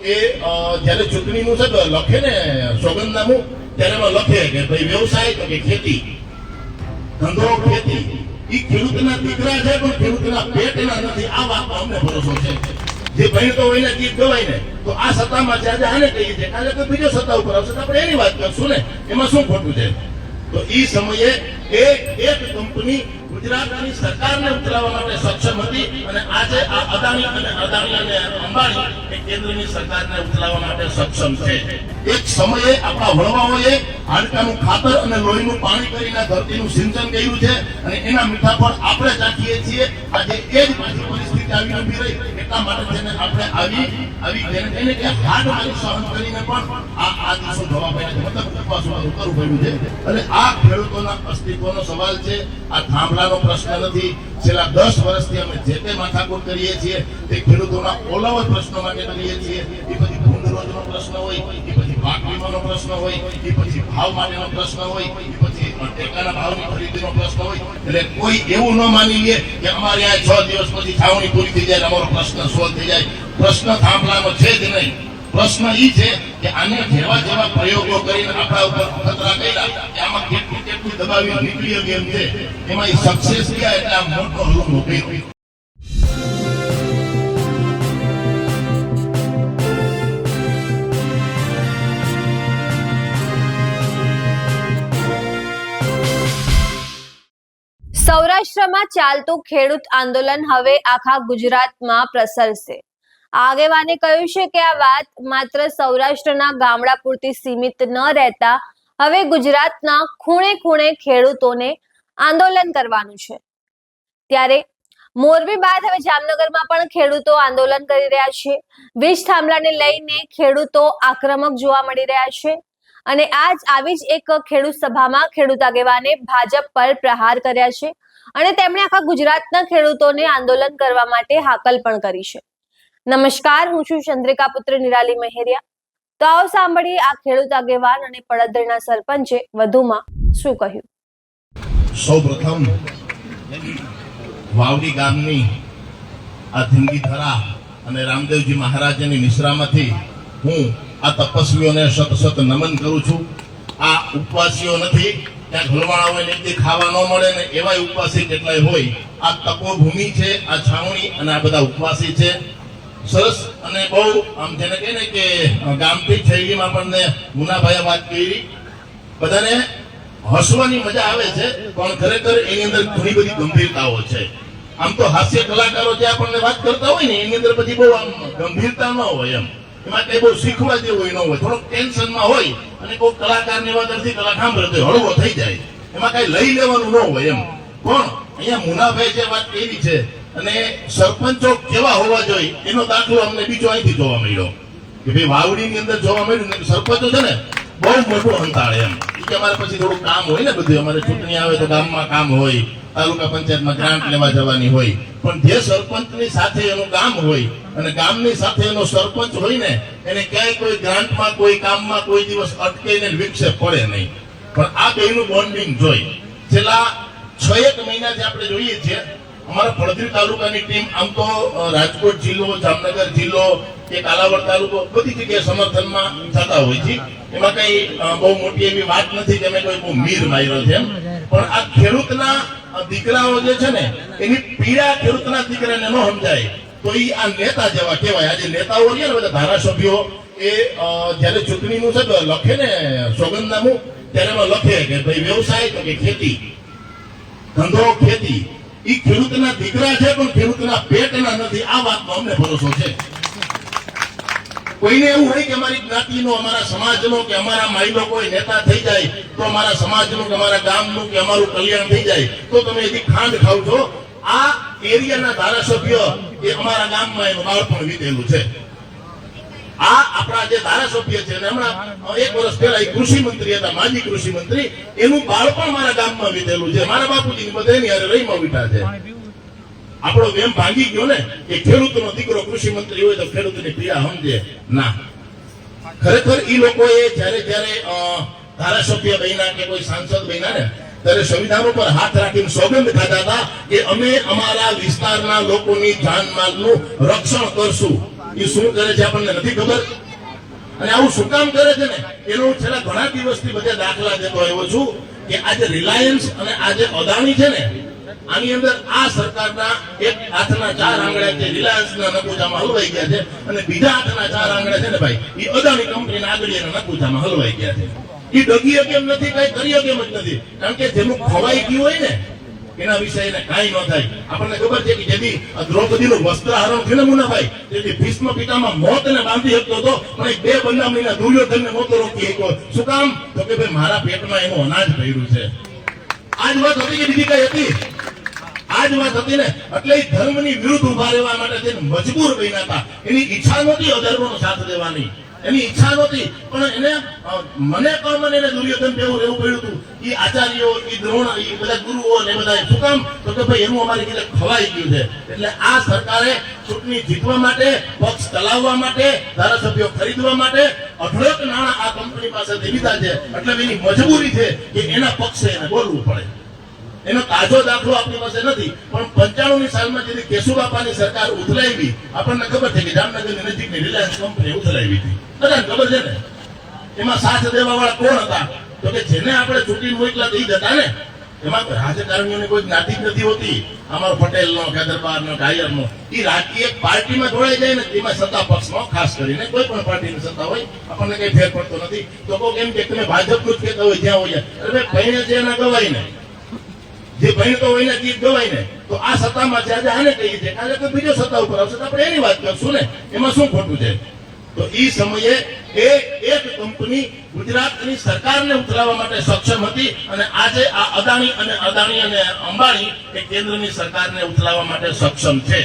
એ જ્યારે ચૂંટણીનું છે લખે ને સોગંદનામું ત્યારે એમાં લખે કે ભાઈ વ્યવસાય તો કે ખેતી, ધંધો ખેતી. એ ખેડૂતના દીકરા છે પણ ખેડૂતના પેટના નથી. આ વાતનો અમને ભરોસો છે. જે ભણતો હોય ને ગીત ગવાય ને તો આ સત્તામાં છે આજે આને કહીએ છીએ, કાલે કોઈ બીજો સત્તા ઉપર આવશે તો આપણે એની વાત કરશું ને, એમાં શું ખોટું છે? તો એ સમયે એક કંપની ગુજરાતની સરકારને ઉતરાવવા માટે સક્ષમ હતી અને આજે આ અદાણી અને અંબાણી એ કેન્દ્રની સરકારને ઉતરાવવા માટે સક્ષમ છે. એક સમયે આપણા વડવાઓએ હાડકાનું ખાતર અને લોહીનું પાણી કરીને ધરતીનું સિંચન કર્યું છે અને એના મીઠા પર આપણે ચાખીએ છીએ. આજે એ જ પાછી પરિસ્થિતિ આવી ઉભી રહી. એટલા માટે છે ને આપણે આવી જેને કે હાડ મારી સહન કરીને પણ આ દિવસો જવા પડ્યા છે, મતલબ ઉપવાસમાં ઉતરવું પડ્યું છે. અને આ ખેડૂતોના અસ્તિત્વનો સવાલ છે. આ થાંભલાનો પ્રશ્ન નથી. છેલ્લા 10 વર્ષથી અમે જે તે માથાકૂટ કરીએ છીએ તે ખેડૂતોના ઓલાવર પ્રશ્નો માટે કરીએ છીએ. એ પછી ભૂંડ રોજનો પ્રશ્ન હોય, એ પછી પાક વીમાનો પ્રશ્ન હોય, એ પછી ભાવ માટેનો પ્રશ્ન હોય, એ પછી ટેકાના ભાવની ખરીદીનો પ્રશ્ન હોય. એટલે કોઈ એવું ન માની લે કે અમારે આ 6 દિવસ પછી છાવણી પૂરી થઈ જાય અમારો પ્રશ્ન સોલ્વ થઈ જાય. પ્રશ્ન થાંભલાનો છે જ નહીં. પ્રશ્ન એ છે કે આને જેવા પ્રયોગો કરીને આપણા ઉપર ખતરા કર્યા કે આમાં કેટલું દબાવી નીકળી ગયું છે, એમાં એ સક્સેસ થયા એટલે આ મોટો હુમલો કર્યો. સૌરાષ્ટ્રમાં ચાલતું ખેડૂત આંદોલન હવે આખા ગુજરાતમાં પ્રસરશે. આગેવાને કહ્યું છે કે આ વાત માત્ર સૌરાષ્ટ્રના ગામડા પૂરતી સીમિત ન રહેતા હવે ગુજરાતના ખૂણે ખૂણે ખેડૂતોને આંદોલન કરવાનું છે. ત્યારે મોરબી બાદ હવે જામનગરમાં પણ ખેડૂતો આંદોલન કરી રહ્યા છે. વીજ થાંભલાને લઈને ખેડૂતો આક્રમક જોવા મળી રહ્યા છે અને આવી જ એક ખેડૂત સભામાં ખેડૂત આગેવાને ભાજપ પર પ્રહાર કર્યા છે અને તેમણે આખા ગુજરાતના ખેડૂતોને આંદોલન કરવા માટે હાકલ પણ કરી છે. નમસ્કાર, હું છું ચંદ્રિકા પુત્ર નિરાલી મહેરિયા. તો આવો સાંભળીએ આ ખેડૂત આગેવાન અને પડદરના સરપંચે વધુમાં શું કહ્યું. સૌપ્રથમ વાવડી ગામની આ ધીંગીધરા અને રામદેવજી મહારાજની નિશ્રામાંથી હું આ તપસ્વીઓને સતત નમન કરું છું. આ ઉપવાસીઓ નથી, ત્યાં ઘરવાળા હોય ને ખાવા ન મળે ને એવા ઉપવાસી કેટલાય હોય. આ તપોભૂમિ છે, આ છાવણી અને આ બધા ઉપવાસી છે. સરસ અને બહુ આમ જેને કહે ને કે ગામઠી શૈલીમાં પણ મુનાભાઈએ વાત કરી. બધાને હસવાની મજા આવે છે પણ ખરેખર એની અંદર ઘણી બધી ગંભીરતાઓ છે. આમ તો હાસ્ય કલાકારો જે આપણને વાત કરતા હોય ને એની અંદર પછી બહુ આમ ગંભીરતા ન હોય, એમાં કઈ બહુ શીખવા જેવું ન હોય. થોડોક ટેન્શનમાં હોય અને કોઈ કલાકારની વાત નથી, કલાકાર સાંભળે હળવો થઈ જાય, એમાં કઈ લઈ લેવાનું ન હોય એમ. પણ અહીંયા મુનાભાઈ જે વાત કરી છે અને સરપંચો કેવા હોવા જોઈએ એનો દાખલો અમને બીજો અહીંથી જોવા મળ્યો કે ભાઈ વાવડીની અંદર જોવા મળ્યું. સરપંચો છે ને બહુ મોટું અંતાળે એમ કે અમારે પછી થોડું કામ હોય ને, બધું અમારે ચૂંટણી આવે તો ગામમાં કામ હોય, તાલુકા પંચાયતમાં ગ્રાન્ટ લેવા જવાની હોય. પણ જે સરપંચની સાથે એનું ગામ હોય અને ગામની સાથે એનો સરપંચ હોય ને એને ક્યાંય કોઈ ગ્રાન્ટમાં કોઈ કામમાં કોઈ દિવસ અટકાઈને વિક્ષેપ પડે નહીં. પણ આ બેનું બોન્ડિંગ જોઈ છેલ્લા 6-1 મહિનાથી આપણે જોઈએ છીએ. અમારા પડદરી તાલુકાની ટીમ આમ તો રાજકોટ જિલ્લો, જામનગર જિલ્લો કે કાલાવડ તાલુકો બધી જગ્યાએ સમર્થનમાં થતા હોય છે. એમાં કઈ બહુ મોટી એવી વાત નથી કે અમે કોઈ બહુ મીર માર્યો છે. પણ આ ખેડૂતના દીકરાઓ જે છે ને એની પીડા ખેડૂતના દીકરાને ન સમજાય તો એ આ નેતા જેવા કહેવાય. આજે નેતાઓ છે ને બધા ધારાસભ્યો એ જયારે ચૂંટણીનું છે લખે ને સોગંદનામું ત્યારે એમાં લખે કે ભાઈ વ્યવસાય તો કે ખેતી, ધંધો ખેતી. એ ખેડૂતના દીકરા છે પણ ખેડૂતના પેટના નથી. આ વાતનો અમને ભરોસો છે. કોઈને એવું હોય કે અમારી જ્ઞાતિનો, અમારા સમાજનો કે અમારા માયલો કોઈ નેતા થઈ જાય તો અમારા સમાજનું કે અમારા ગામનું કે અમારું કલ્યાણ થઈ જાય તો તમે એથી ખાંડ ખાવ છો. આ એરિયાના ધારાસભ્ય એ અમારા ગામમાં એનું બાળપણ વીતેલું છે. આ આપણા જે ધારાસભ્ય છે હમણાં 1 વર્ષ પહેલા કૃષિ મંત્રી હતા, માજી કૃષિ મંત્રી, એનું બાળપણ મારા ગામમાં વીતેલું છે. મારા બાપુજી બધાની હારે રહીમાં વીઠા છે. આપણો વેમ ભાંગી ગયો ને કે ખેડૂતનો દીકરો કૃષિ મંત્રી હોય તો ખેડૂતની પીડા સમજે ના. ખરેખર એ લોકોએ જયારે ધારાસભ્ય બન્યા કે કોઈ સાંસદ બન્યા ને ત્યારે સંવિધાન ઉપર હાથ રાખીને સોગંદ ખાધા હતા કે અમે અમારા વિસ્તારના લોકોની જાનમાલનું રક્ષણ કરશું. એ શું કરે છે આપણને નથી ખબર. અને આવું શું કામ કરે છે ને એનો હું છેલ્લા ઘણા દિવસથી બધા દાખલા દેતો આવ્યો છું કે આજે રિલાયન્સ અને આજે અદાણી છે ને આની અંદર આ સરકારના એક હાથના 4 આંગળા છે રિલાયન્સના નકુચામાં હલવાઈ ગયા છે અને બીજા હાથના 4 આંગળા છે ને ભાઈ એ અદાણી કંપનીના આગળના નકુચામાં હલવાઈ ગયા છે. એ ડગીએ કેમ નથી, કઈ કરીએ કેમ જ નથી, કારણ કે જેનું ખવાઈ ગયું હોય ને એના વિશે એને કાંઈ ન થાય. આપણને ખબર છે કે જેથી દ્રૌપદીનું વસ્ત્રહરણ થયું ને મુનાભાઈ, તેથી ભીષ્મ પિતામાં મોતને બાંધી શકતો હતો પણ 2 બંદા મહિના દુર્યોધનને નહોતો રોકી શક્યો. શું કામ? તો કે ભાઈ મારા પેટમાં એનું અનાજ પડ્યું છે. આ જ વાત હતી કે બીજી કઈ હતી? આ જ વાત હતી ને. એટલે એ ધર્મની વિરુદ્ધ ઉભા રહેવા માટે તેને મજબૂર બન્યા હતા. એની ઈચ્છા નહોતી અધર્મનો સાથ દેવાની, એની ઈચ્છા નહોતી, પણ એને મને કર્મ એને દુર્યોધન જેવું રહેવું પડ્યું હતું. એ આચાર્યો, એ દ્રોણ, એ બધા ગુરુઓ ને બધા શું કામ? તો કે ભાઈ એનું અમારી રીતે ખવાઈ ગયું છે. એટલે આ સરકારે ચૂંટણી જીતવા માટે, પક્ષ ચલાવવા માટે, ધારાસભ્યો ખરીદવા માટે અઢળક નાણાં આ કંપની પાસેથી લીધા છે. એટલે એની મજબૂરી છે કે એના પક્ષે એને બોલવું પડે. એનો તાજો દાખલો આપણી પાસે નથી, પણ 95ની સાલમાં જે કેશુબાપાની સરકાર ઉથલાવી, આપણને ખબર છે કે જામનગરની નજીકની રિલાયન્સ કંપની ઉથલાવી હતી. બધાને ખબર છે ને. એમાં સાથ દેવા વાળા કોણ હતા? તો કે જેને આપણે ચૂંટીને મોકલા દઈ જતા ને, એમાં રાજકારણીઓની કોઈ જ્ઞાતિ જ નથી હોતી. અમારો પટેલનો, કેદરબારનો, ડાયરનો, એ રાજકીય પાર્ટીમાં જોડાઈ જાય ને એમાં સત્તા પક્ષમાં ખાસ કરીને કોઈ પણ પાર્ટીની સત્તા હોય આપણને કઈ ફેર પડતો નથી. તો કોઈ એમ કે તમે ભાજપનું જ કહેતા હોય જ્યાં હોય, અરે ભાઈને છે એના ગવાય ને, જે ભણતો હોય ને ગીત ગવાય ને. તો આ સત્તામાં છે આજે આને કહીએ છીએ, કાલે કોઈ બીજો સત્તા ઉપર આવશે તો આપણે એની વાત કરશું ને, એમાં શું ખોટું છે? તો એ સમયે એક કંપની ગુજરાતની સરકારને ઉથલાવવા માટે સક્ષમ હતી અને આજે આ અદાણી અને અંબાણી એ કેન્દ્રની સરકારને ઉથલાવવા માટે સક્ષમ છે.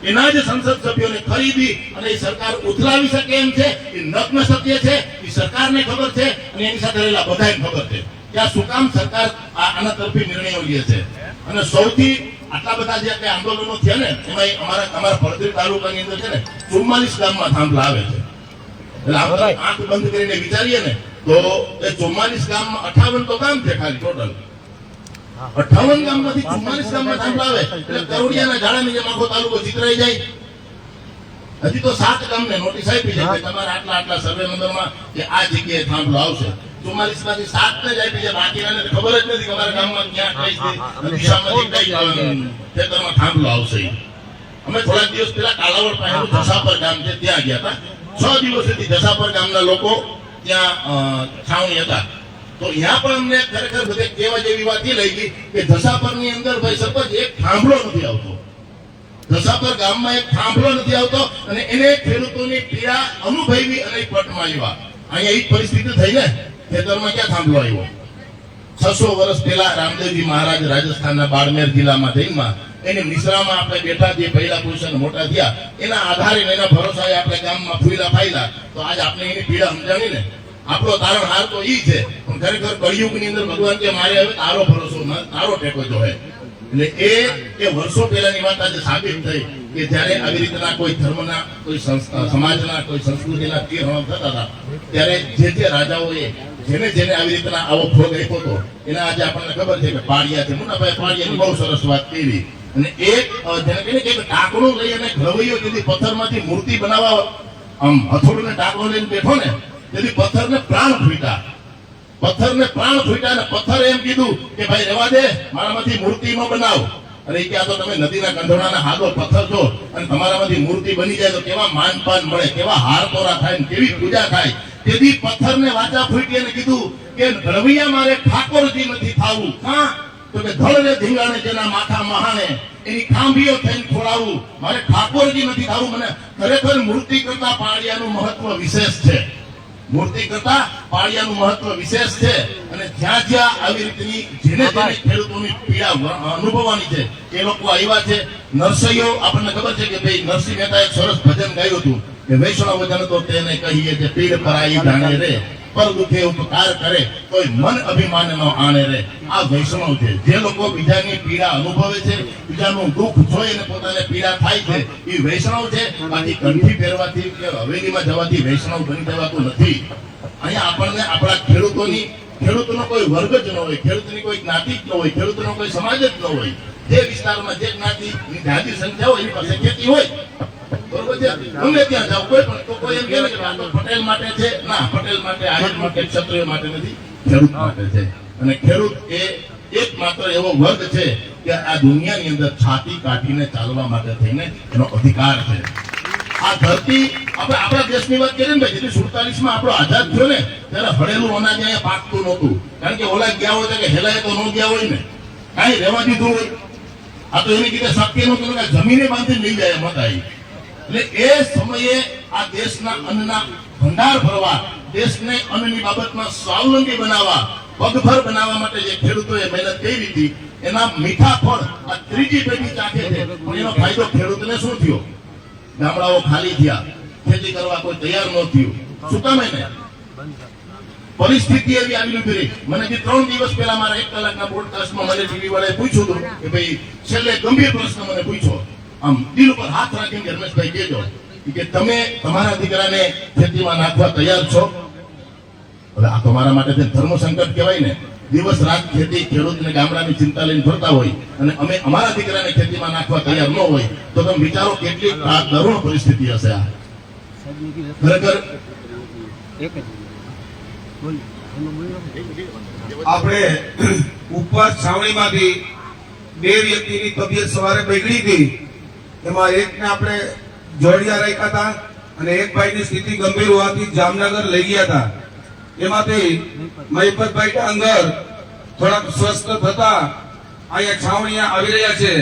એના જ સંસદ સભ્યોને ખરીદી અને એ સરકાર ઉથલાવી શકે એમ છે. એ નગ્ન સત્ય છે, એ સરકારને ખબર છે અને એની સાથે રહેલા બધાને ખબર છે કે આ શું કામ સરકાર આના તરફી નિર્ણયો લે છે. અને સૌથી આટલા બધા જે કઈ આંદોલનો થયા ને એમાં અમારા પડદરી તાલુકાની અંદર છે ને 44 ગામમાં થાંભલા આવે છે. એટલે આપણે આંખ બંધ કરીને વિચારીએ ને તો એ 44 ગામમાં 58 તો ગામ છે ખાલી ટોટલ. 58 ગામમાંથી 44 ગામમાં થાંભલા આવે એટલે કરોડિયાના ઝાડાની જેમ આખો તાલુકો ચિતરાઈ જાય. હજી તો 7 ગામને નોટિસ આપી છે કે તમારે આટલા સર્વે નંબરમાં કે આ જગ્યાએ થાંભલો આવશે. 44 માંથી 7 ને જ આપી છે, બાકીનાને ખબર જ નથી કે અમારા ગામમાં ક્યાં કઈ દિશામાંથી કઈ ખેતરમાં થાંભલો આવશે. અમે થોડા દિવસ પહેલા કાલાવડ પાસેનું જસાપર ગામ છે ત્યાં ગયા હતા. 6 દિવસ સુધી જસાપર ગામના લોકો ત્યાં છાવણી હતા. તો અહીંયા પણ અમને ખરેખર બધે કહેવા જેવી વાત એ લઈ ગઈ કે જસાપરની અંદર ભાઈ સરપંચ એક થાંભલો નથી આવતો. જસાપર ગામમાં એક થાંભલો નથી આવતો અને એને ખેડૂતોની પીડા અનુભવી અને પટમાં આવ્યા. અહીંયા એ જ પરિસ્થિતિ થઈ ને, ખેતરમાં ક્યાં થાંભલો આવ્યો? 600 વર્ષ પહેલા રામદેવજી મહારાજ રાજસ્થાનના બાડમેર જિલ્લામાં જઈનમાં એની નિશ્રામાં આપણે બેઠા જે પહેલા પુરુષોને મોટા થયા એના આધારે એના ભરોસાએ આપણે ગામમાં ફૂલા ફાયલા. તો આજ આપણે એની પીડા સમજાવી ને. આપણો તારણહાર તો ઈ છે, પણ ખરેખર કળિયુગની અંદર ભગવાન કે મારે હવે તારો ભરોસો, તારો ટેકો જોહે. એટલે એ વર્ષો પહેલાની વાત આજે સાબિત થઈ કે જ્યારે આવી રીતના કોઈ ધર્મના, કોઈ સમાજના, કોઈ સંસ્કૃતિના તીર થતા હતા ત્યારે જે રાજાઓએ જેને આવી રીતના આવો ભોગ આપ્યો હતો એના આજે આપણને ખબર છે કે પાળિયા છે. મુન્નાભાઈ પાળિયાની બહુ સરસ વાત કરી. અને એક જેને કહીને કે ટાંકણું લઈ અને ઘરવૈયો જેથી પથ્થરમાંથી મૂર્તિ બનાવવા આમ હથોડું ને ટાંકણું લઈને બેઠો ને તેથી પથ્થરને પ્રાણ ફૂટ્યા. અને પથ્થર એમ કીધું કે ભાઈ રહેવા દે, મારામાંથી મૂર્તિ ન બનાવ. અને એ ક્યાં તો તમે નદીના કંઠોળાના હાથો પથ્થર છો અને તમારામાંથી મૂર્તિ બની જાય તો કેવા માનપાન મળે, કેવા હાર તોરા થાય, કેવી પૂજા થાય. તેથી પથ્થરને વાચા ફૂટી અને કીધું કે રવૈયા મારે ઠાકોરજી નથી થાવું. હા, તો કે ધળ ને ધીંગાણે જેના માથા મહાણે એની ખાંભીઓ થઈને ખોળાવું, મારે ઠાકોરજી નથી થાવું. મને ખરેખર મૂર્તિ કરતા પાળિયાનું મહત્વ વિશેષ છે. અને જ્યાં આવી રીતની જેને ખેડૂતોની પીડા અનુભવવાની છે એ લોકો આવ્યા છે. નરસૈયો આપણને ખબર છે કે ભાઈ નરસિંહ મહેતા એક સરસ ભજન ગાયું હતું કે વૈષ્ણવ વચન તો તેને કહીએ કે પીડ પરાઈ જાણે રે, પર દુખે ઉપકાર કરે કોઈ મન અભિમાન નો આણે રે. આ વૈષ્ણવ છે, જે લોકો બીજાની પીડા અનુભવે છે, બીજાનું દુઃખ જોઈ અને પોતાને પીડા થાય છે, એ વૈષ્ણવ છે. બાકી કંઠી પહેરવાથી કે હવેલીમાં જવાથી વૈષ્ણવ બની જવાતું નથી. અહીંયા આપણને આપણા ખેડૂતોનો કોઈ વર્ગ જ ન હોય, ખેડૂતની કોઈ જ્ઞાતિ જ ન હોય, ખેડૂતનો કોઈ સમાજ જ ન હોય. જે વિસ્તારમાં જે જ્ઞાતિની જાતિ સંખ્યા હોય એની પાસે ખેતી હોય બરોબર છે? ગમે ત્યાં જાઓ, કોઈ પણ તો કોઈ એમ કહે ને કે આ તો પટેલ માટે છે. ના, પટેલ માટે, આહિર માટે, ક્ષત્રિય માટે નથી, ખેડૂત માટે છે. અને ખેડૂત એ એકમાત્ર એવો વર્ગ છે કે આ દુનિયાની અંદર છાતી કાઢીને ચાલવા માટે થઈને એનો અધિકાર છે. આ ધરતી આપણે આપણા દેશની વાત કરીએ ને ભાઈ, જેથી 47 માં આપણો આઝાદ થયો ને ત્યારે હળેલું અનાજ અહીંયા પાકતું નહોતું. કારણ કે ઓલા ગયા હોય કે હેલાય તો ન ગયા હોય ને, કાંઈ રહેવા દીધું હોય. આ તો એની કીધે શક્તિ નહોતું કે જમીને બાંધીને લઈ જાય મત આવી. એટલે એ સમયે આ દેશના અન્નના ભંડાર ભરવા, દેશને અન્નની બાબતમાં સ્વાવલંબી બનાવવા, પગભર બનાવવા માટે જે ખેડૂતોએ મહેનત કરી હતી એના મીઠા ફળ આ ત્રીજી પેઢી ચાખે છે. પણ એનો ફાયદો ખેડૂતને શું થયો? ગામડાઓ ખાલી થયા, ખેતી કરવા કોઈ તૈયાર ન થયું. શું કામ એને? પરિસ્થિતિ એવી આવી ઉભી રહી. મને જે 3 દિવસ પહેલા મારા 1 કલાકના પોડકાસ્ટમાં મને ટીવી વાળાએ પૂછ્યું હતું કે ભાઈ છેલ્લે ગંભીર પ્રશ્ન મને પૂછ્યો, આમ દિલ ઉપર હાથ રાખીને રમેશભાઈ કહેજો કે તમે તમારા દીકરાને ખેતીમાં નાખવા તૈયાર છો? હવે આ તમારા માટે ધર્મ સંકટ કહેવાય ને. દિવસ રાત ખેતી, ખેડૂતને ગામડાની ચિંતા લઈને ફરતા હોય અને અમે અમારા દીકરાને ખેતીમાં નાખવા તૈયાર ન હોય તો તમે વિચારો કેટલી કરુણ પરિસ્થિતિ હશે. આ ખરેખર આપણે ઉપવાસ છાવણીમાંથી 2 વ્યક્તિની તબિયત સવારે બગડી હતી. એમાં એકને આપણે જોડિયા રાખ્યા હતા અને એક ભાઈની સ્થિતિ ગંભીર હોવાથી જામનગર લઈ ગયા હતા. એમાંથી મહિપતભાઈ ડાંગર થોડાક સ્વસ્થ થતા અહીંયા છાવણી આવી રહ્યા છે.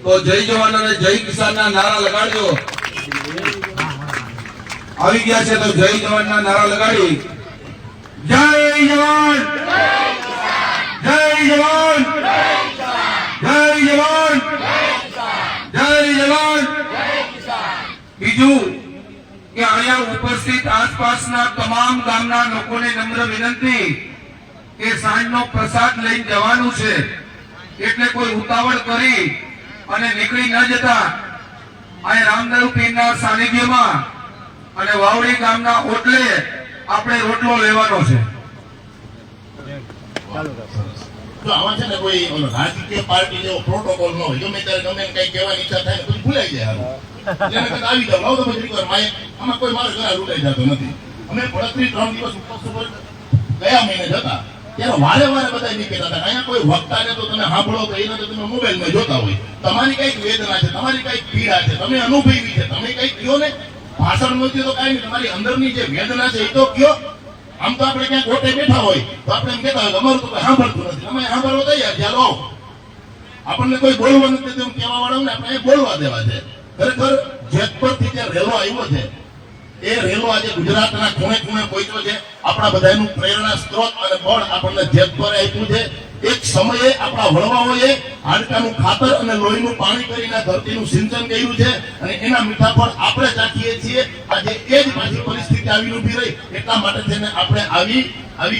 તો જય જવાન અને જય કિસાનના નારા લગાડજો. આવી ગયા છે તો જય જવાનના નારા લગાડી જય જવાન, જય જવાન, જય જવાન, જય જવાન. બીજું કે અહીંયા ઉપસ્થિત આસપાસના તમામ ગામના લોકોને નમ્ર વિનંતી કે સાંજનો પ્રસાદ લઈને જવાનું છે, એટલે કોઈ ઉતાવળ કરી અને નીકળી ન જતા અહીંયા રામદેવ પીરના સાનિધ્યમાં અને વાવડી ગામના ઓટલે આપણે રોટલો લેવાનો છે. તો આમાં છે ને કોઈ રાજકીય પાર્ટી જેવો પ્રોટોકોલ ન હોય. ગમે ત્યારે ગમે કઈ કહેવાની ઈચ્છા થાય ને પછી ભૂલાઈ જાય. જેને કદાચ આવી જાવ, લાવો તો પછી રિકવર માય. આમાં કોઈ મારો ઘરે લૂંટાઈ જતો નથી. અમે 3 દિવસ ઉપવાસ ઉપર ગયા મહિને જતા ત્યારે વારે વારે બધા એમ કહેતા હતા અહીંયા કોઈ વક્તાને તો તમે સાંભળો તો એને તો તમે મોબાઈલમાં જોતા હોય. તમારી કઈક વેદના છે, તમારી કઈક પીડા છે, તમે અનુભવી છે, તમે કઈક કયો ને. ભાષણ નથી તો કઈ નહીં, તમારી અંદરની જે વેદના છે એ તો કયો. આમ તો આપણે ક્યાંક ગોટે બેઠા હોય તો આપણે એમ કહેતા હોય અમારું તો કોઈ સાંભળતું નથી, તમે સાંભળવા તૈયાર ચાલો આવો. આપણને કોઈ બોલવા નથી દેતું, કહેવા વાળા ને આપણે બોલવા દેવા છે. ખરેખર જેતપુરથી જે રેલો આવ્યો છે એ રેલો આજે ગુજરાતના ખૂણે ખૂણે પહોંચ્યો છે. આપણા બધાનું પ્રેરણા સ્ત્રોત અને બળ આપણને જેતપુરે આપ્યું છે. એક સમયે આપણા વડવાઓએ હાડકાનું ખાતર અને લોહીનું પાણી કરીને ધરતીનું સિંચન કર્યું છે અને એના મીઠા પર આપણે ચાખીએ છીએ. આજે એ જ પાછી પરિસ્થિતિ આવી ઊભી રહી. એટલા માટે થઈને આપણે આવી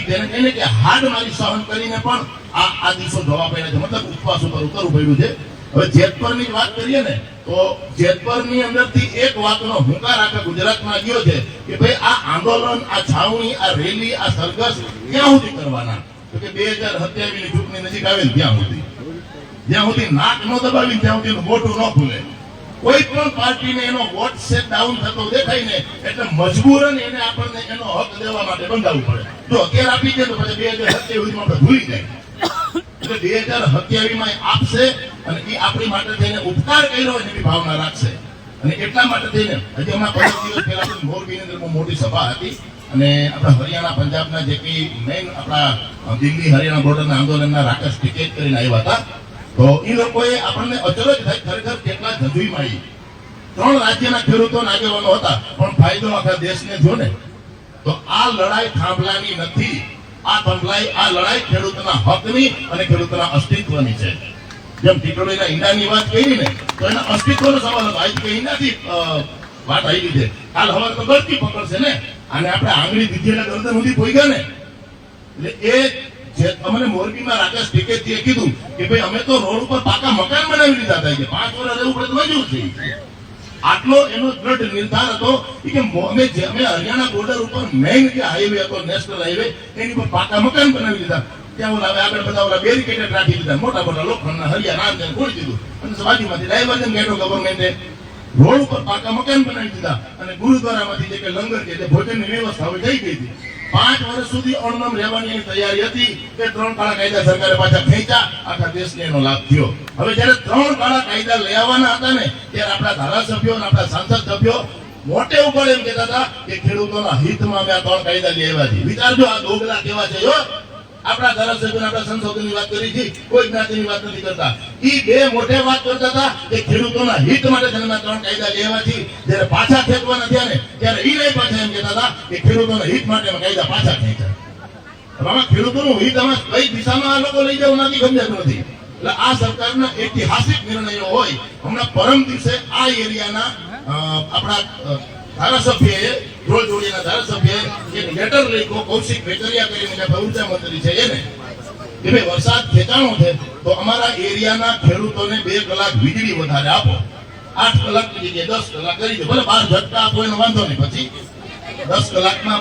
તેને કે હાડ મારી સહન કરીને પણ આ દિવસો જોવા પડ્યા છે. મતલબ ઉપવાસ ઉપર ઉતરવું પડ્યું છે. હવે જેતપુરની વાત કરીએ ને તો જેતપુરની અંદરથી એક વાતનો હુંકાર આખા ગુજરાતમાં ગયો છે કે ભાઈ આ આંદોલન, આ છાવણી, આ રેલી, આ સરઘસ ક્યાં સુધી કરવાના? તો કે 2027 ની ચૂંટણી નજીક આવે ને ત્યાં સુધી નાક ન દબાવી ત્યાં સુધી મોઢું ન ખુલે. કોઈ પણ પાર્ટીને એનો વોટ શેર ડાઉન થતો દેખાય ને એટલે મજબૂરન એને આપણને એનો હક દેવા માટે બંધાવવું પડે. જો અત્યારે આપી દે તો પછી 2027 માં આપણે ભૂલી જાય. એટલે 2027 માં આપશે અને એ આપણી માટે થઈને ઉપકાર કર્યો હોય એની ભાવના રાખશે. અને એટલા માટે થઈને હજી હમણાં 15 દિવસ પહેલા મોરબીની અંદર બહુ મોટી સભા હતી અને આપણા હરિયાણા પંજાબના જે કઈ મેઇન આપણા દિલ્હી હરિયાણા બોર્ડરના આંદોલનના રાકેશ ટિકિટ કરીને આવ્યા હતા. તો એ લોકોએ આપણને અચરજ થાય ખરેખર કેટલા જજુઈ મારી. 3 રાજ્યના ખેડૂતોના આગેવાનો હતા પણ ફાયદો આખા દેશને જો ને. તો આ લડાઈ થાંભલાની નથી. આ લડાઈ ખેડૂતના હકની અને ખેડૂતના અસ્તિત્વની છે. જેમ ટીટોડીના ઈંડાની વાત કરી ને તો એના અસ્તિત્વનો સવાલ હતો. આજ કે ઈંડાથી વાત આવી છે. કાલ હવે તો ગળતી પકડશે ને. અને આપણે આંગળી દીધેલા ગરદન સુધી પહોંચ્યા ને એટલે એ અમને મોરબીમાં રાકેશ ટિકેતજીએ કીધું કે ભાઈ અમે તો રોડ ઉપર પાકા મકાન બનાવી લીધા હતા. 5 વર્ષ રહેવું પડે તો મજૂર છે. આટલો એનો દ્રઢ નિર્ધાર હતો કે અમે હરિયાણા બોર્ડર ઉપર મેઇન જે હાઈવે હતો, નેશનલ હાઈવે, એની પર પાકા મકાન બનાવી દીધા. ત્યાં ઓલા આગળ બધા ઓલા બેરિકેડ રાખી દીધા, મોટા મોટા લોખંડના હરિયા નામ ખોલી દીધું અને બાજુમાંથી ડાયવર્જન કાઢ્યો ગવર્મેન્ટે. રોડ ઉપર પાકા મકાન બનાવી દીધા અને ગુરુદ્વારામાંથી જે કે લંગર કે જે ભોજનની વ્યવસ્થા હવે થઈ ગઈ હતી. 5 વર્ષ સુધી અણનમ રહેવાની એની તૈયારી હતી. એ 3 કાળા કાયદા સરકારે પાછા ખેંચ્યા, આખા દેશને એનો લાભ થયો. હવે જ્યારે 3 કાળા કાયદા લઈ આવવાના હતા ને, ત્યારે આપણા ધારાસભ્યો અને આપણા સાંસદ સભ્યો મોટે ઉપર એમ કહેતા હતા કે ખેડૂતોના હિતમાં અમે આ 3 કાયદા લઈ આવ્યા છીએ. વિચારજો આ દોગલા કેવા છે. આપણા ધારાસભ્યો આપણા સંશોધનની વાત કરી છે, કોઈ જ્ઞાતિની વાત નથી કરતા. ઈ બે મોટે વાત કરતા હતા કે ખેડૂતોના હિત માટે જન્મના 3 કાયદા લેવાથી. જ્યારે પાછા ખેંચવાના થયા ને, ત્યારે ઈ નહીં પાછા એમ કહેતા હતા કે ખેડૂતોના હિત માટે કાયદા પાછા ખેંચ્યા. આમાં ખેડૂતોનું હિત આમાં કઈ દિશામાં આ લોકો લઈ જવું નથી સમજાતું નથી. એટલે આ સરકારના ઐતિહાસિક નિર્ણયો હોય. હમણાં પરમ દિવસે આ એરિયાના આપણા ધારાસભ્યએ જોડજોડીના ધારાસભ્યએ એક લેટર લખ્યો કૌશિક વેકરિયા કરીને જે ઉર્જા મંત્રી છે એને કે ભાઈ વરસાદ ખેંચાણો છે તો અમારા એરિયાના ખેડૂતોને 2 કલાક વીજળી વધારે આપો. 8 કલાકની જગ્યાએ 10 કલાક કરી દો. ભલે 12 ઝટકા આપો એનો વાંધો નહીં. પછી 10 કલાકમાં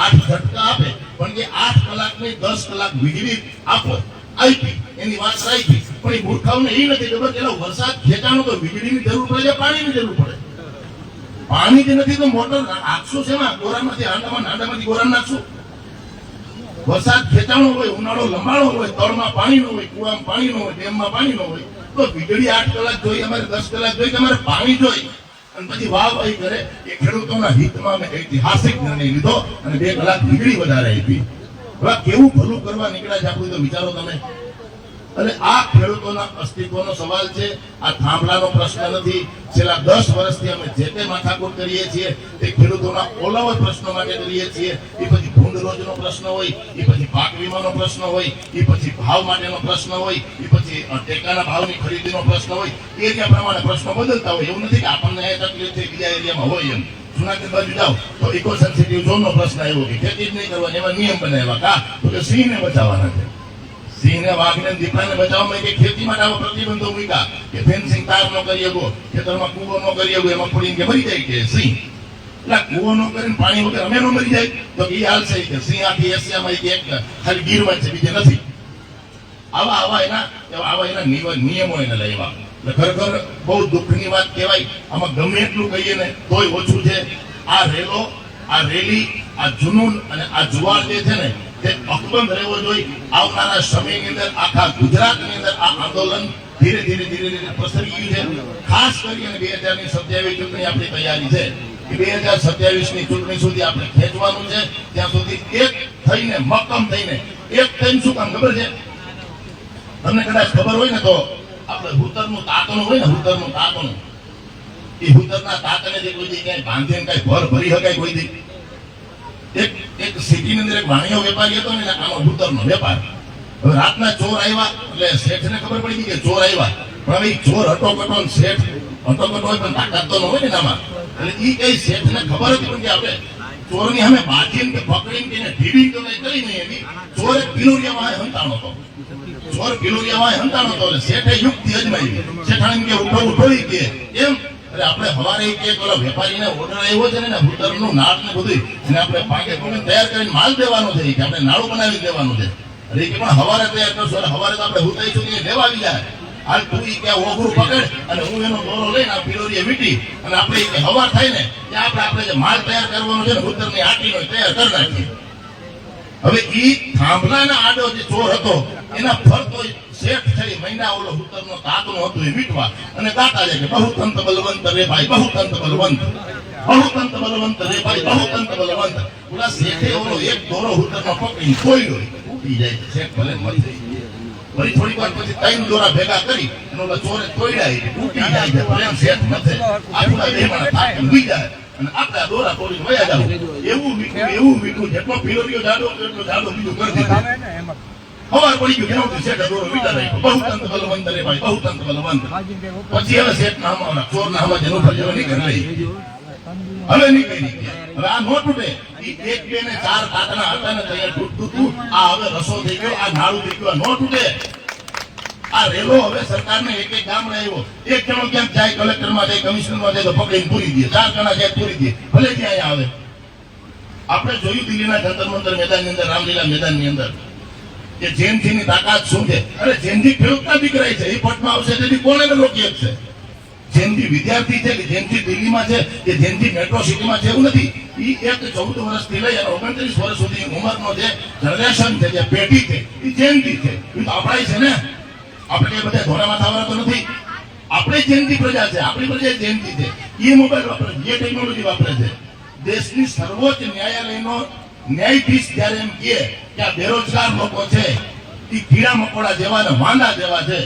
8 ઝટકા આપે, પણ કે 8 કલાકની 10 કલાક વીજળી આપો. આપી એની વાત રાખી. પણ એ મૂર્ખાઓને એ નથી ખબર કે વરસાદ ખેંચાણો તો વીજળીની જરૂર પડે છે, પાણીની જરૂર પડે. પાણી જે નથી તો મોટર નાખશું છે ને, ગોરામાંથી હાંડામાંથી ગોરા નાખશું. વરસાદ ખેંચાણો હોય, ઉનાળો લંબાણો હોય, તળમાં પાણી ન હોય, કુવામાં પાણી ન હોય, ડેમમાં પાણી ન હોય, તો વીજળી 8 કલાક જોઈએ, અમારે 10 કલાક જોઈએ, અમારે પાણી જોઈએ. અને પછી વાહવાહી કરે એ ખેડૂતોના હિતમાં અમે ઐતિહાસિક નિર્ણય લીધો અને 2 કલાક વીજળી વધારે આપી. હવે કેવું ભલું કરવા નીકળ્યા છે આપણું તો વિચારો તમે. અને આ ખેડૂતોના અસ્તિત્વનો સવાલ છે. આ થાંભલાનો પ્રશ્ન નથી. છેલ્લા 10 વર્ષથી અમે જે તે માથાકૂટ કરીએ છીએ તે ખેડૂતોના ઓલાવર પ્રશ્નો માટે કરીએ છીએ. એ પછી ભૂંડ રોજનો પ્રશ્ન હોય, એ પછી પાક વીમાનો પ્રશ્ન હોય, એ પછી ભાવ માટેનો પ્રશ્ન હોય, એ પછી ટેકાના ભાવની ખરીદીનો પ્રશ્ન હોય. એરિયા પ્રમાણે પ્રશ્નો બદલતા હોય. એવું નથી કે આપણને એ તકલીફ છે બીજા એરિયામાં હોય એમ. જુનાગઢ બાજુ જાઓ તો ઇકો સેન્સિટિવ ઝોનનો પ્રશ્ન આવ્યો કે ખેતી જ નહીં કરવાની, એવા નિયમ બનાવ્યા. કા તો કે સિંહને બચાવવાના છે. સિંહને, વાઘને, દીપડાને બચાવવા માટે ખેતી માટે આવા પ્રતિબંધો મૂક્યા કે ફેન્સિંગ તાર ન કરી શકો, ખેતરમાં કૂવો ન કરી શકો, એમાં પડીને કે મરી જાય કે સિંહ. એટલે કૂવો ન કરીને પાણી વગર અમે ન મરી જાય તો એ હાલ છે કે સિંહ આખી એશિયામાં એક ખાલી ગીરમાં છે, બીજે નથી. આવા એના નિયમો એને લાવ્યા. એટલે ખરેખર બહુ દુઃખની વાત કહેવાય. આમાં ગમે એટલું કહીએ ને તોય ઓછું છે. આ રેલો, આ રેલી, આ જુનૂન અને આ જુવાળ જે છે ને તે અકબંધ રહેવો જોઈએ. આવનારા સમયની અંદર આખા ગુજરાતની અંદર આ આંદોલન ધીરે ધીરે પ્રસરી ગયું છે. ખાસ કરીને 2027 ચૂંટણી આપણી તૈયારી છે કે 2027ની ચૂંટણી સુધી આપણે ખેંચવાનું છે. ત્યાં સુધી એક થઈને, મક્કમ થઈને, એક થઈને શું કામ ખબર છે તમને? કદાચ ખબર હોય ને તો આપણે હુતરનું તાતણું હોય ને, હુતરનું તાતણું, એ હુતરના તાતણે જે કોઈ દી ક્યાંય બાંધીને કઈ ભર ભરી શકાય કોઈ દી? એક સિટીની અંદર એક વાણિયો વેપારી હતો ને, આમાં હુતરનો વેપાર. હવે રાતના ચોર આવ્યા એટલે શેઠને ખબર પડી ગઈ કે ચોર આવ્યા. પણ હવે ચોર હટોકટો ને શેઠ હટોકટો હોય પણ તાકાત તો ન હોય ને આમાં. એટલે એ કઈ શેઠને ખબર હતી પણ કે આપણે ચોરની સામે બાંધીને કે પકડીને કે ઢીડી તો કઈ કરી નહીં એની. ચોર એક પિલોરિયામાં હંતાણો હતો. ચોર પિલોરિયામાં હંતાણો હતો એટલે શેઠે યુક્તિ અજમાવી. શેઠાણી કે ઉઠો ઉઠો કે એમ. એટલે આપણે હવારે એક ઓલા વેપારીને ઓર્ડર આવ્યો છે ને હુતરનું નાટ ને બધું એને આપણે પાકે તૈયાર કરીને માલ દેવાનો છે કે આપણે નાળું બનાવી દેવાનું છે. એટલે કે પણ હવારે તૈયાર કરશો એટલે હવારે તો આપણે હુતાઈશું કે લેવા આવી જાય. હાલ તું ઈ કે ઓઘરું પકડ અને હું એનો દોરો લઈને આ પિલોરીએ વીટી અને આપણે કે હવાર થાય ને ત્યાં આપણે જે માલ તૈયાર કરવાનો છે ને હુતરની આટીનો તૈયાર કરી નાખીએ. હવે ઈ થાંભલાના આડો જે ચોર હતો એના ફરતો શેઠ થઈ મહિના ઓલો હુતરનો તાતનું હતું એ મીટવા અને ગાતા જાય કે બહુતંત બલવંત રે ભાઈ, બહુતંત બલવંત, બહુતંત બલવંત રે ભાઈ, બહુતંત બલવંત. ઓલા શેઠે ઓલો એક દોરો હુતરનો પકડીને તોડ્યો, તૂટી જાય છે. શેઠ ભલે મરે. વળી થોડીક વાર પછી 3 દોરા ભેગા કરી અને ઓલા ચોરે તોડ્યા, તૂટી જાય છે. પ્રેમ શેઠ નથી. આપણા બેમાં થાકી ઉઈ જાય અને આપણા દોરા તોડીને વયા જાવ. એવું મીઠું જેટલો પિલોરીઓ જાડો એટલો જાડો બીજું કરી દીધું. હવાર પડી ગયું કેવું શેઠ દોરો મીઠા રાખ્યો. બહુતંત બલવંત રે ભાઈ, બહુતંત બલવંત. પછી હવે શેઠ ના હમણાં ચોર ના હમણાં જેનું ફરજો નીકળી હવે નીકળી ગયા. હવે આ નો તૂટે. 1, 2 ને 4 કાટના હતા ને તૈયાર તૂટતું હતું. આ હવે રસો થઈ ગયો, આ નાળું થઈ ગયું, નો તૂટે. આ રેલો હવે સરકારને એક ગામડે આવ્યો. એક જણો ક્યાંક જાય કલેક્ટરમાં જાય, કમિશનરમાં જાય તો પકડીને પૂરી દે. 4 જણા જાય પૂરી દે. ભલે ત્યાં આવે. આપણે જોયું દિલ્હીના જંતર મંતર મેદાનની અંદર, રામલીલા મેદાનની અંદર કે જેનજીની તાકાત શું છે. અરે જેનજી ખેડૂતના દીકરા છે, એ પટમાં આવશે તેથી કોને રોકી શકશે? જેનજી વિદ્યાર્થી છે કે જેનજી દિલ્હીમાં છે કે જેનજી મેટ્રો સિટીમાં છે એવું નથી. એ એક 14 વર્ષથી લઈ અને 29 વર્ષ સુધી ઉંમરનો જે જનરેશન છે, જે પેઢી છે, એ જેનજી છે. એ તો આપણા છે ને, આપણે કઈ બધા ધોળા માથાવાળા તો નથી. આપણે જેનજી પ્રજા છે, આપણી પ્રજા જેનજી છે. એ મોબાઈલ વાપરે છે, એ ટેકનોલોજી વાપરે છે. દેશની સર્વોચ્ચ ન્યાયાલયનો ન્યાયાધીશ જ્યારે એમ કહે કે આ બેરોજગાર લોકો છે એ કીડા મકોડા જેવા ને વાંદા જેવા છે,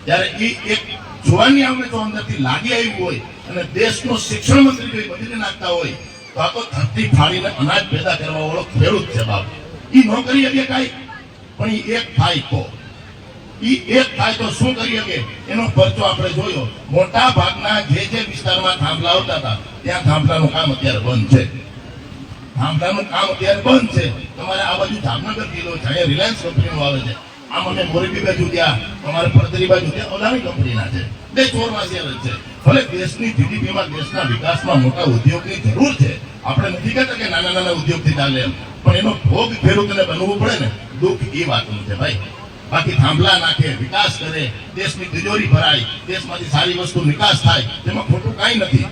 ત્યારે એ એક જોવાની આમને જો અંદરથી લાગી આવ્યું હોય અને દેશનો શિક્ષણ મંત્રી કોઈ બદલી નાખતા હોય તો આ તો ધરતી ફાડીને અનાજ પેદા કરવા વાળો ખેડૂત છે બાપ. એ ન કરી શકે કાંઈ, પણ એ એક થાય તો શું કરી શકે એનો પરચો આપણે જોયો. મોટા ભાગના જે વિસ્તારમાં થાંભલા આવતા હતા ત્યાં થાંભલાનું કામ અત્યારે બંધ છે. તમારે આ બાજુ જામનગર જિલ્લો છે, અહીંયા રિલાયન્સ કંપનીઓ આવે છે. આમ અમે મોરબી બાજુ ત્યાં તમારે પડતરી બાજુ ત્યાં અદાણી કંપનીના છે. બે ચોરવાસી જ છે. ભલે દેશની જીડીપીમાં દેશના વિકાસમાં મોટા ઉદ્યોગની જરૂર છે. આપણે નથી કહેતા કે નાના નાના ઉદ્યોગથી ચાલે એમ, પણ એનો ભોગ ખેડૂતને બનવું પડે ને. દુઃખ એ વાતનું છે ભાઈ. બાકી થાંભલા નાખે, વિકાસ કરે, દેશની તિજોરી ભરાય, દેશમાંથી સારી વસ્તુ નિકાસ થાય, તેમાં ખોટું કાંઈ નથી.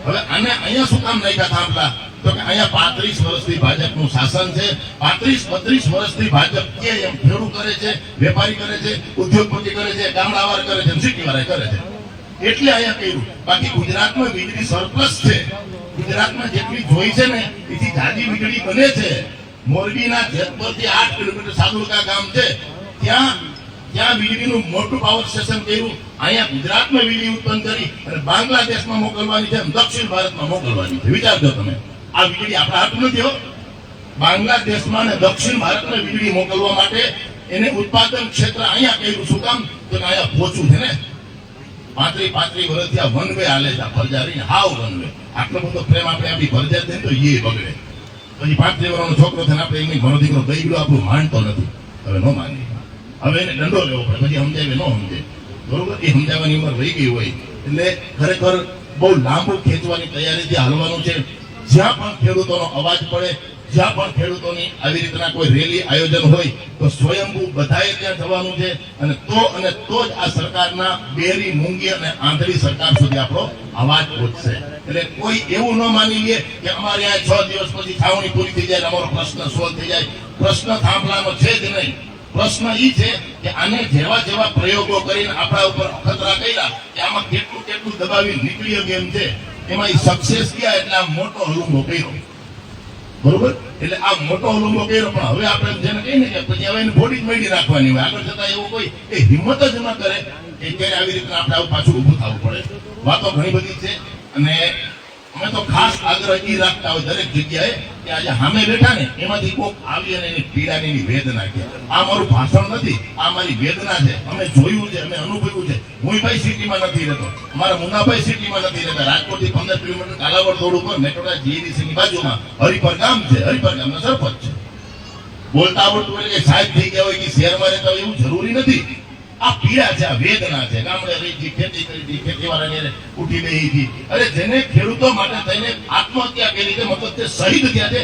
હવે આને અહીંયા શું કામ નાખ્યા થાંભલા? તો કે અહીંયા 35 વર્ષથી ભાજપનું શાસન છે. 35-32 વર્ષથી ભાજપ કે એમ ખેડૂત કરે છે, વેપારી કરે છે, ઉદ્યોગપતિ કરે છે, ગામડાવાર કરે છે, સિટીવાળા કરે છે. એટલે અહીંયા કર્યું. બાકી ગુજરાતમાં વીજળી સરપ્લસ છે. ગુજરાતમાં જેટલી જોઈ છે ને એથી જાજી વીજળી બને છે. મોરબીના જેતપુરથી 8 કિલોમીટર સાદુલકા ગામ છે, ત્યાં વીજળીનું મોટું પાવર સ્ટેશન કર્યું. અહીંયા ગુજરાતમાં વીજળી ઉત્પન્ન કરી અને બાંગ્લાદેશમાં મોકલવાની છે, દક્ષિણ ભારતમાં મોકલવાની છે. વિચારજો તમે, આ વીજળી આપણા હાથમાં નથી હો. બાંગ્લાદેશમાં અને દક્ષિણ ભારતમાં વીજળી મોકલવા માટે એને ઉત્પાદન ક્ષેત્ર અહીંયા કર્યું. શું કામ? તો કે અહીંયા પહોંચવું છે ને. 35 વર્ષથી આ વન વે હાલે છે. ફરજા રહીને હાવ વન વે. આટલો બધો પ્રેમ આપણે આપણી ફરજા દઈએ તો એ બગડે. પછી 35 વર્ષનો છોકરો થઈને આપણે એમની ઘણો દીકરો ગઈ ગયો આપણું માનતો નથી. હવે ન માની, હવે એને દંડો લેવો પડે. પછી સમજાવે ન સમજે, બરોબર? એ સમજાવવાની ઉંમર વહી ગઈ હોય એટલે ખરેખર બહુ લાંબુ ખેંચવાની તૈયારીથી હાલવાનું છે. જ્યાં પણ ખેડૂતોનો અવાજ પડે, જ્યાં પણ ખેડૂતોની આવી રીતના કોઈ રેલી આયોજન હોય તો સ્વયંભૂ બધાએ ત્યાં જવાનું છે. અને તો જ આ સરકારના બેરી, મૂંગી અને આંધળી સરકાર સુધી આપણો અવાજ પહોંચશે. એટલે કોઈ એવું ન માની લે કે અમારે આ 6 દિવસ પછી છાવણી પૂરી થઈ જાય, અમારો પ્રશ્ન સોલ્વ થઈ જાય. પ્રશ્ન થાંભલાનો છે જ નહીં. પ્રશ્ન એ છે કે આને જેવા પ્રયોગો કરીને આપણા ઉપર અખતરા કર્યા કે આમાં કેટલું દબાવી નીકળી ગયું છે, એમાં એ સક્સેસ ગયા એટલે આ મોટો હલુંગો કર્યો. બરોબર? એટલે આ મોટો હલુંગો કર્યો. પણ હવે આપણે જેને કહીને કે પછી હવે એને બોડી જ મેળી રાખવાની હોય. આગળ જતા એવું કોઈ એ હિંમત જ ન કરે કે ક્યારે આવી રીતના આપણે આવું પાછું ઊભું થવું પડે. વાતો ઘણી બધી છે અને અમે તો ખાસ આગ્રહ એ રાખતા હોય દરેક જગ્યાએ કે આજે સામે બેઠા ને એમાંથી કોક આવી અને એની પીડાની એની વેદના કે આ મારું ભાષણ નથી, આ મારી વેદના છે. અમે જોયું છે, અમે અનુભવ્યું છે. હું ભાઈ સિટીમાં નથી રહેતો, મારા મુન્નાભાઈ સિટીમાં નથી રહેતા. રાજકોટથી 15 કિલોમીટર કાલાવડ રોડ ઉપર મેટોડા જીડીસીની બાજુમાં હરિપર ગામ છે. હરિપર ગામનો સરપંચ છે. બોલતા આવડતું એટલે કે સાહેબ થઈ ગયા હોય કે શહેરમાં રહેતા હોય એવું જરૂરી નથી. આ પીડા છે, આ વેદના છે. ગામડે રહી હતી, ખેતી કરી હતી, ખેતીવાળાને ઉઠી ગઈ હતી. અરે જેને ખેડૂતો માટે થઈને આત્મહત્યા કરી છે, મતલબ તે શહીદ થયા છે,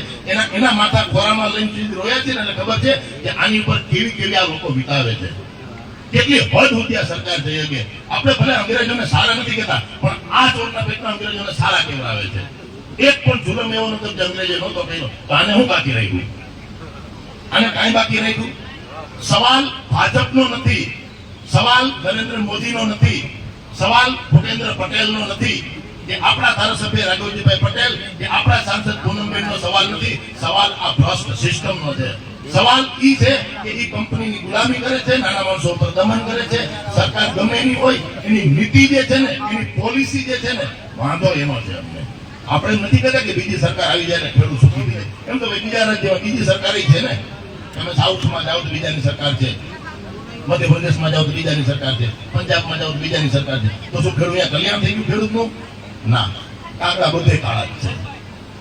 એના માથા ખોરામાં લઈને રોયા છે ને. એટલે ખબર છે કે આની ઉપર કેવી આ લોકો વિતાવે છે. કેટલી હદ સુધી આ સરકાર જઈ શકે. આપણે ભલે અંગ્રેજોને સારા નથી કહેતા, પણ આ ચોરના પેટના અંગ્રેજોને સારા કેવડાવે છે. એક પણ જુલમ એવો નતો કે અંગ્રેજે નહોતો કર્યો. તો આને શું બાકી રાખ્યું? આને કાંઈ બાકી રાખ્યું? સવાલ ભાજપનો નથી, સવાલ નરેન્દ્ર મોદીનો નથી, સવાલ ભૂપેન્દ્ર પટેલનો નથી, કે આપણા ધારાસભ્ય રાઘવજીભાઈ પટેલ કે આપણા સાંસદ પૂનમબેનનો સવાલ નથી. સવાલ આ ભ્રષ્ટ સિસ્ટમનો છે. સવાલ ઈ છે કે ઈ કંપનીની ગુલામી કરે છે, નાના માણસો ઉપર દમન કરે છે. સરકાર ગમે એની હોય, એની નીતિ જે છે ને, એની પોલિસી જે છે ને, વાંધો એનો છે. અમને આપણે નથી કહેતા કે બીજી સરકાર આવી જાય ને ખેડૂત સુખી થઈ જાય. એમ તો બીજા રાજ્યમાં બીજી સરકાર છે ને. તમે સાઉથમાં જાઓ તો બીજાની સરકાર છે, મધ્યપ્રદેશમાં જાઓ તો બીજાની સરકાર છે, પંજાબમાં જાઓ તો બીજાની સરકાર છે. તો શું ખેડૂત કલ્યાણ થઈ ગયું ખેડૂતનું? ના, કાગડા બધે કાળા જ છે.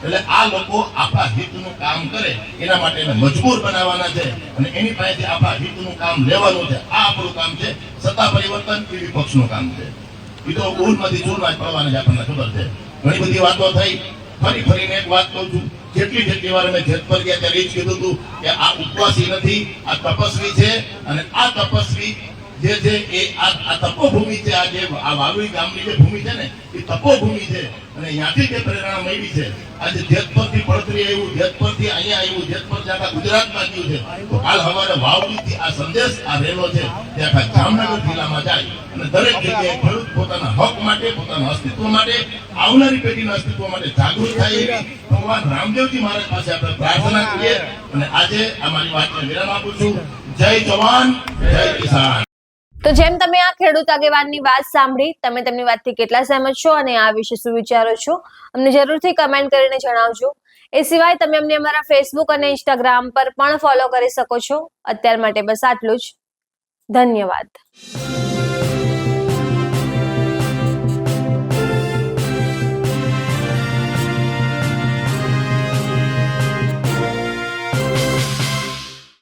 એટલે આ લોકો આપણા હિતનું કામ કરે એના માટે એને મજબૂર બનાવવાના છે અને એની પાસેથી આપણા હિતનું કામ લેવાનું છે. આ આપણું કામ છે. સત્તા પરિવર્તન એ વિપક્ષનું કામ છે. એ તો ઉલમાંથી ચૂરમાં જ પડવાના છે, આપણને ખબર છે. ઘણી બધી વાતો થઈ. ફરીને એક વાત કહું છું. જેટલી વાર અમે જેત પર ગયા ત્યારે એ જ કીધું હતું કે આ ઉપવાસી નથી, આ તપસ્વી છે. અને આ તપસ્વી જે છે એ આ તપોભૂમિ છે. આ જે આ વાવડી ગામની જે ભૂમિ છે ને એ તપોભૂમિ છે અને ત્યાંથી જે પ્રેરણા મળી છે. આજે જેતપુરથી પડતરી આવ્યું, જેતપુરથી અહીંયા આવ્યું, જેતપુરથી આખા ગુજરાતમાં ગયું છે. તો કાલ સવારે વાવડીથી આ સંદેશ આ રેલો છે તે આખા જામનગર જિલ્લામાં જાય અને દરેક જગ્યાએ ખેડૂત પોતાના હક માટે, પોતાના અસ્તિત્વ માટે, આવનારી પેઢીના અસ્તિત્વ માટે જાગૃત થાય એવી ભગવાન રામદેવજી મહારાજ પાસે આપણે પ્રાર્થના કરીએ. અને આજે અમારી વાતને વિરામ આપું છું. જય જવાન, જય કિસાન. તો જેમ તમે આ ખેડૂત આગેવાનની વાત સાંભળી, તમે તેમની વાતથી કેટલા સહેમત છો અને આ વિશે શું વિચારો છો, અમને જરૂરથી કમેન્ટ કરીને જણાવજો. એ સિવાય તમે અમને અમારા ફેસબુક અને ઇન્સ્ટાગ્રામ પર પણ ફોલો કરી શકો છો. અત્યાર માટે બસ આટલું જ. ધન્યવાદ.